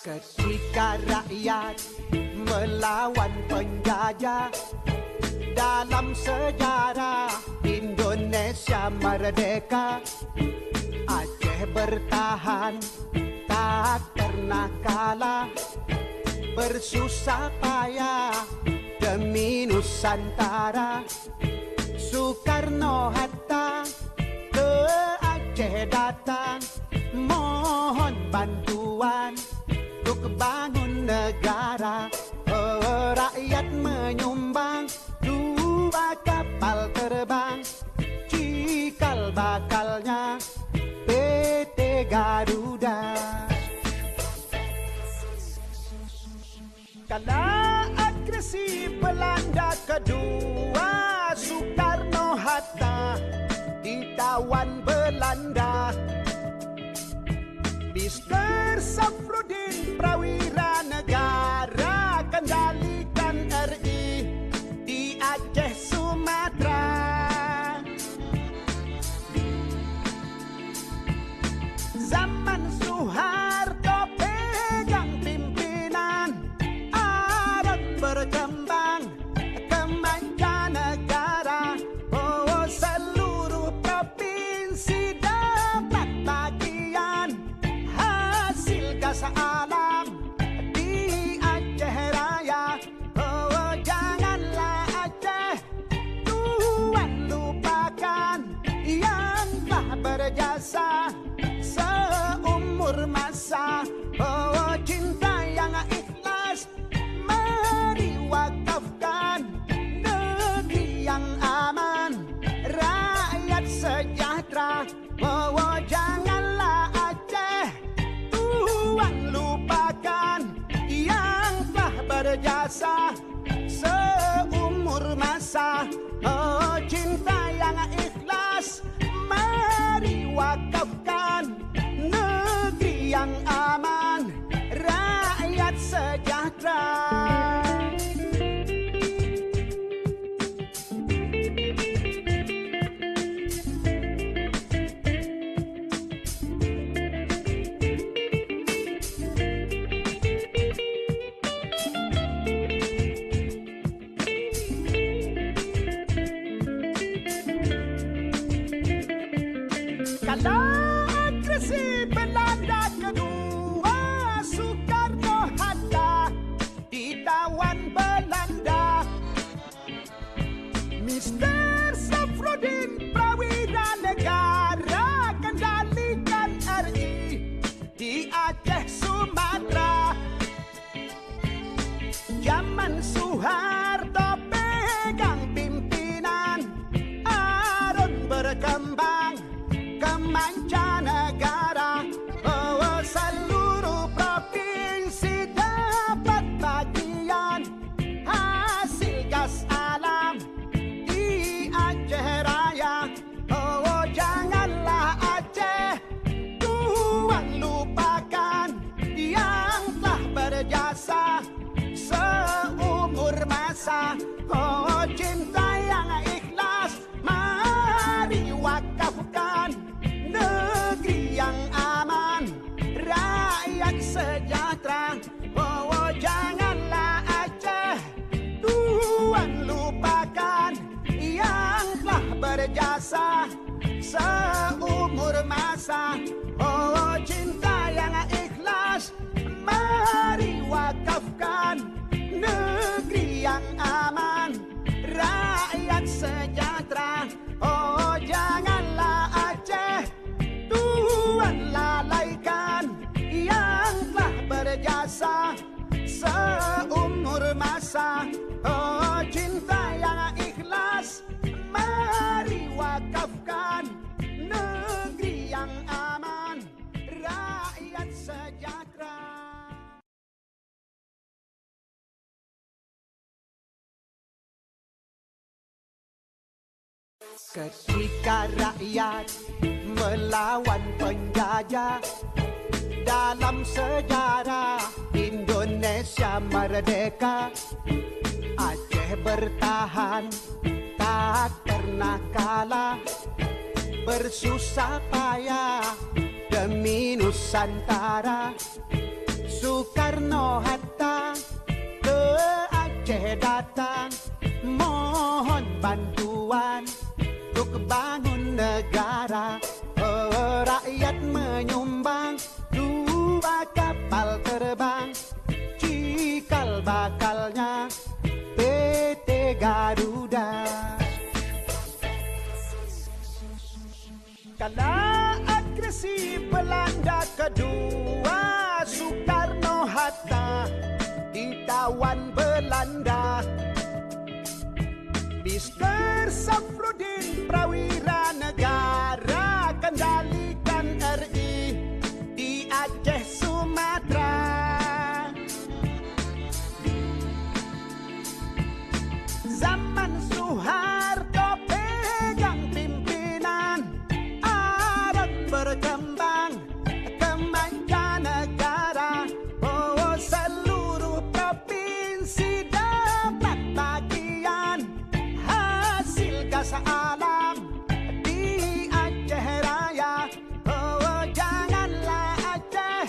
Ketika rakyat melawan penjajah, dalam sejarah Indonesia merdeka, Aceh bertahan tak pernah kalah, bersusah payah demi Nusantara. Soekarno-Hatta ke Aceh datang, mohon bantuan untuk bangun negara. Rakyat menyumbang 2 kapal terbang, cikal bakalnya PT Garuda. Kala agresi Belanda kedua, Soekarno-Hatta ditawan Belanda. Mr. Safrudin Prawira Negara kendalikan RI di Aceh Sumatera. Zaman Soeharto pegang pimpinan, Arab berkembang ke mancanegara. Oh, seluruh provinsi dapat bagian hasil gas alam di Aceh Raya. Oh, janganlah Aceh tuan lupakan yang telah berjasa seumur masa. Oh, cinta yang ikhlas mari wakafkan, negeri yang aman, rakyat sejahtera. Oh, janganlah Aceh tuan lupakan yang telah berjasa seumur masa. Oh, cinta yang ikhlas mari wakafkan, negeri yang aman, rakyat sejahtera. Kala agresi Belanda kedua, Soekarno-Hatta ditawan Belanda. Mr. Safrudin Prawira Negara kendalikan RI di Aceh Sumatera. Zaman Soeharto pegang pimpinan, Arun berkembang ke mancanegara. Oh, seluruh provinsi dapat bagian hasil gas alam di Aceh Raya. Oh, janganlah Aceh tuan lupakan yang telah berjasa seumur masa. Oh, cinta yang ikhlas mari wakafkan, negeri yang aman, rakyat sejahtera. Oh, janganlah Aceh tuan lupakan yang telah berjasa seumur masa. Oh, cinta yang ikhlas mari wakafkan, negeri yang aman, rakyat sejahtera. Oh, janganlah Aceh tuan lalaikan yang telah berjasa seumur masa. Oh, cinta yang ikhlas mari wakafkan, negeri yang aman, rakyat sejahtera. Ketika rakyat melawan penjajah, dalam sejarah Indonesia merdeka, Aceh bertahan tak pernah kalah, bersusah payah demi Nusantara. Soekarno-Hatta ke Aceh datang, mohon bantuan untuk bangun negara. Rakyat menyumbang 2 kapal terbang, cikal bakalnya PT Garuda. Kala agresi Belanda kedua, Soekarno-Hatta ditawan Belanda. Mr. Safrudin Prawira Negara kendalikan RI di Aceh Sumatera. Zaman Soeharto pegang pimpinan, Arab berkembang ke mancanegara. Oh, seluruh provinsi dapat bagian hasil gas alam di Aceh Raya. Oh, janganlah Aceh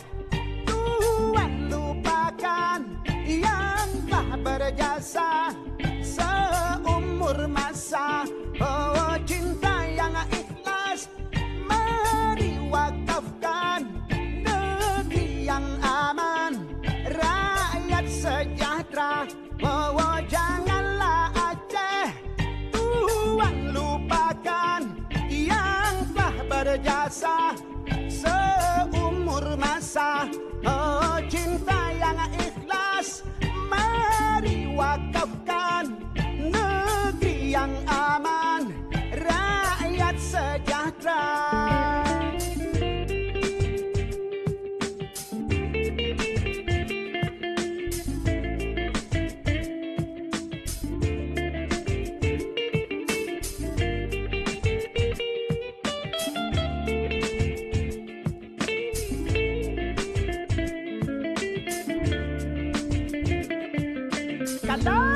tuan lupakan yang telah berjasa seumur masa. Oh, cinta yang ikhlas mari wakafkan, negeri yang aman, rakyat sejahtera. Oh, janganlah Aceh tuan lupakan yang telah berjasa seumur masa. Oh, cinta yang ikhlas mari wakafkan, negeri yang aman, rakyat sejahtera. Kala